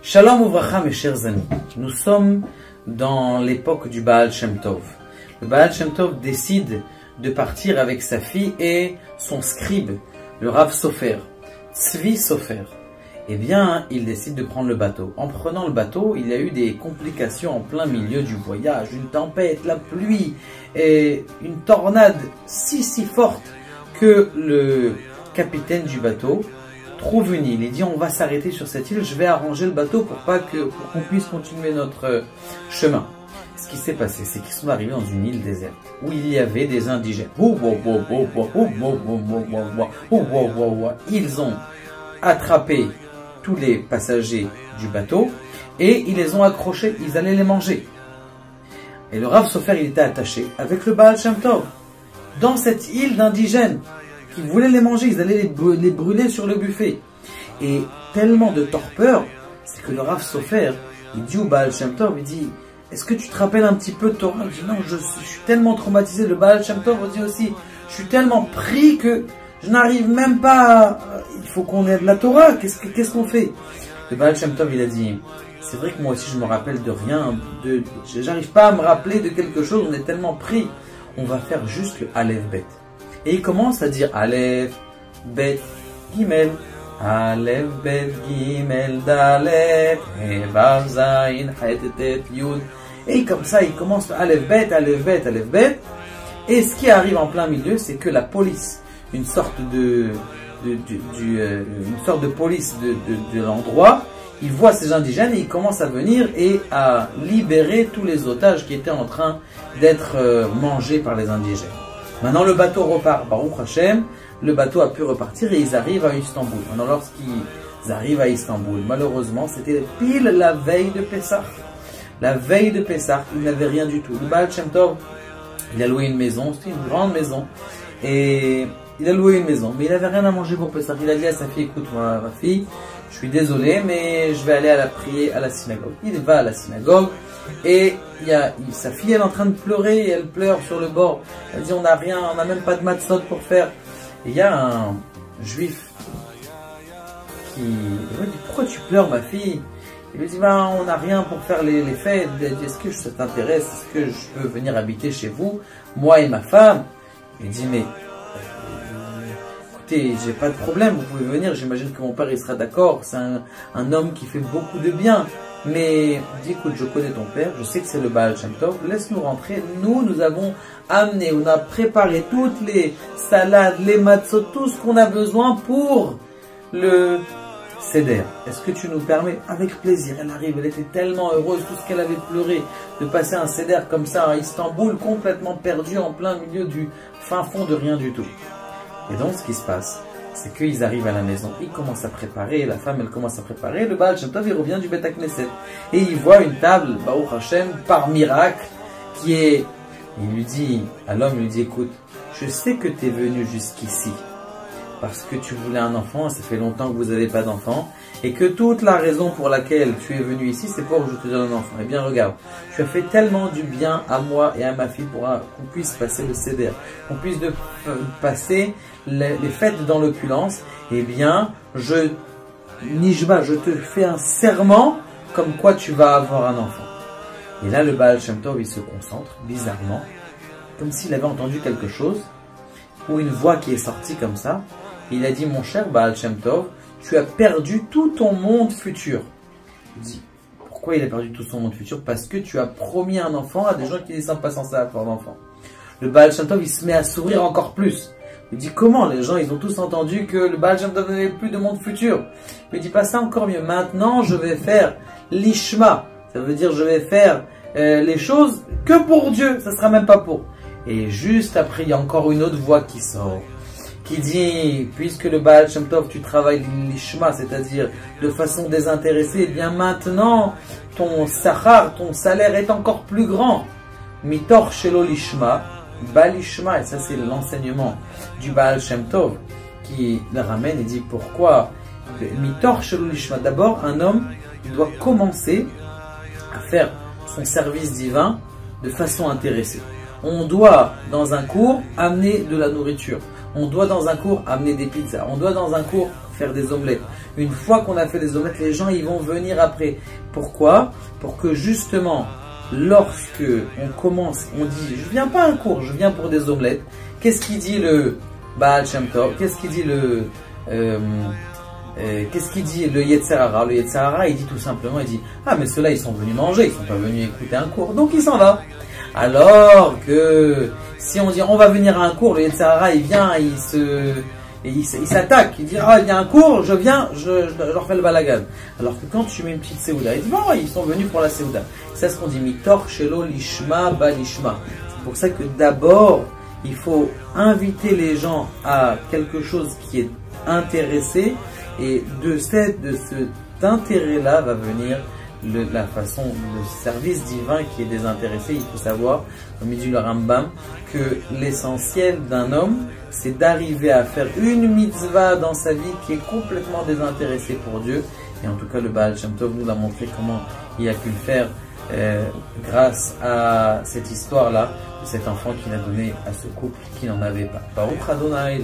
Shalom Uvracha, mes chers amis. Nous sommes dans l'époque du Baal Shem Tov. Le Baal Shem Tov décide de partir avec sa fille et son scribe, le Rav Sofer, Tzvi Sofer. Eh bien, il décide de prendre le bateau. En prenant le bateau, il y a eu des complications en plein milieu du voyage, une tempête, la pluie et une tornade si forte que le capitaine du bateau trouve une île. Il dit on va s'arrêter sur cette île, je vais arranger le bateau pour qu'on puisse continuer notre chemin. Ce qui s'est passé, c'est qu'ils sont arrivés dans une île déserte où il y avait des indigènes. Ils ont attrapé tous les passagers du bateau et ils les ont accrochés, ils allaient les manger. Et le Rav Sofer, il était attaché avec le Baal Shem Tov dans cette île d'indigènes qui voulaient les manger, ils allaient les brûler sur le buffet. Et tellement de torpeur, c'est que le Rav Sofer, il dit au Baal Shem Tov, il dit, est-ce que tu te rappelles un petit peu de Torah? Il dit, non, je suis tellement traumatisé. Le Baal Shem Tov dit aussi, je suis tellement pris que je n'arrive même pas, il faut qu'on ait de la Torah, qu'est-ce qu'on fait? Le Baal Shem Tov, il a dit, c'est vrai que moi aussi je me rappelle de rien, j'arrive pas à me rappeler de quelque chose, on est tellement pris, on va faire juste le Aleph Bet. Et il commence à dire Aleph, Bet, Gimel, Aleph, Bet, Gimel, Dalef, Vav, Zayin, Het, Tet, Yud. Et comme ça, il commence Aleph, Bet, Aleph, Bet, Aleph, Bet. Et ce qui arrive en plein milieu, c'est que la police, une sorte de police de l'endroit, il voit ces indigènes et il commence à venir et à libérer tous les otages qui étaient en train d'être mangés par les indigènes. Maintenant, le bateau repart. Baruch Hashem, le bateau a pu repartir et ils arrivent à Istanbul. Maintenant, lorsqu'ils arrivent à Istanbul, malheureusement, c'était pile la veille de Pessah. La veille de Pessah, il n'avait rien du tout. Le Baal Shem Tov, il a loué une maison, c'était une grande maison. Et il a loué une maison, mais il n'avait rien à manger pour Pessah. Il a dit à sa fille, écoute, ma fille, je suis désolé, mais je vais aller prier à la synagogue. Il va à la synagogue. Et sa fille, elle est en train de pleurer, et elle pleure sur le bord. Elle dit, on n'a rien, on n'a même pas de matzot pour faire. Et il y a un juif qui lui dit, pourquoi tu pleures, ma fille? Il lui dit, on n'a rien pour faire les fêtes. Elle dit, est-ce que ça t'intéresse? Est-ce que je peux venir habiter chez vous, moi et ma femme? Il dit, mais écoutez, j'ai pas de problème, vous pouvez venir, j'imagine que mon père il sera d'accord, c'est un homme qui fait beaucoup de bien. Mais dis, écoute, je connais ton père, je sais que c'est le Baal Shem Tov, laisse-nous rentrer. Nous avons amené, on a préparé toutes les salades, les matzot, tout ce qu'on a besoin pour le Seder. Est-ce que tu nous permets? Avec plaisir. Elle arrive, elle était tellement heureuse, tout ce qu'elle avait pleuré, de passer un Seder comme ça à Istanbul, complètement perdu en plein milieu du fin fond de rien du tout. Et donc, ce qui se passe, c'est qu'ils arrivent à la maison, ils commencent à préparer, la femme elle commence à préparer, le Baal Shem Tov il revient du Bet HaKnesset et il voit une table, Baruch Hashem, par miracle, il lui dit, à l'homme, il lui dit, écoute, je sais que tu es venu jusqu'ici parce que tu voulais un enfant, ça fait longtemps que vous n'avez pas d'enfant, et que toute la raison pour laquelle tu es venu ici, c'est pour que je te donne un enfant. Eh bien regarde, tu as fait tellement du bien à moi et à ma fille pour qu'on puisse passer le Seder, qu'on puisse passer les fêtes dans l'opulence. Eh bien, Nishba, je te fais un serment comme quoi tu vas avoir un enfant. Et là, le Baal Shem Tov, il se concentre, bizarrement, comme s'il avait entendu quelque chose, ou une voix qui est sortie comme ça. Il a dit, mon cher Baal Shem Tov, tu as perdu tout ton monde futur. Il dit, pourquoi il a perdu tout son monde futur? Parce que tu as promis un enfant à des gens qui ne sont pas censés avoir d'enfant. Le Baal Shem Tov, il se met à sourire encore plus. Il dit, comment? Les gens, ils ont tous entendu que le Baal Shem Tov n'avait plus de monde futur. Il dit, pas ça encore mieux. Maintenant, je vais faire l'ishma. Ça veut dire, je vais faire les choses que pour Dieu. Ça sera même pas pour. Et juste après, il y a encore une autre voix qui sort, qui dit, puisque le Baal Shem Tov, tu travailles l'ishma, c'est-à-dire de façon désintéressée, eh bien maintenant, ton sachar, ton salaire est encore plus grand. Mitor shelo l'ishma, Baal ishma, et ça c'est l'enseignement du Baal Shem Tov, qui le ramène et dit, pourquoi Mitor shelo l'ishma? D'abord, un homme doit commencer à faire son service divin de façon intéressée. On doit, dans un cours, amener de la nourriture. On doit, dans un cours, amener des pizzas. On doit, dans un cours, faire des omelettes. Une fois qu'on a fait des omelettes, les gens ils vont venir après. Pourquoi? Pour que justement, lorsque on commence, on dit je viens pas à un cours, je viens pour des omelettes. Qu'est-ce qu'il dit le Baal Shem Tov? Qu'est-ce qu'il dit le Yetzer Hara? Le Yetzer Hara, il dit tout simplement, il dit ah mais ceux-là ils sont venus manger, ils sont pas venus écouter un cours, donc il s'en va. Alors que si on dit on va venir à un cours, le Yetzer Hara il vient, il s'attaque, il dit ah il y a un cours, je viens, je leur fais le balagan. Alors que quand tu mets une petite Seouda, il dit bon ils sont venus pour la Seouda. C'est ce qu'on dit mitor shelo lishma ba lishma. C'est pour ça que d'abord il faut inviter les gens à quelque chose qui est intéressé, et de cet intérêt-là va venir la façon, le service divin qui est désintéressé. Il faut savoir, comme il dit le Rambam, que l'essentiel d'un homme, c'est d'arriver à faire une mitzvah dans sa vie qui est complètement désintéressée pour Dieu. Et en tout cas, le Baal Shem Tov nous a montré comment il a pu le faire grâce à cette histoire-là, de cet enfant qu'il a donné à ce couple qui n'en avait pas. Baruch Adonai,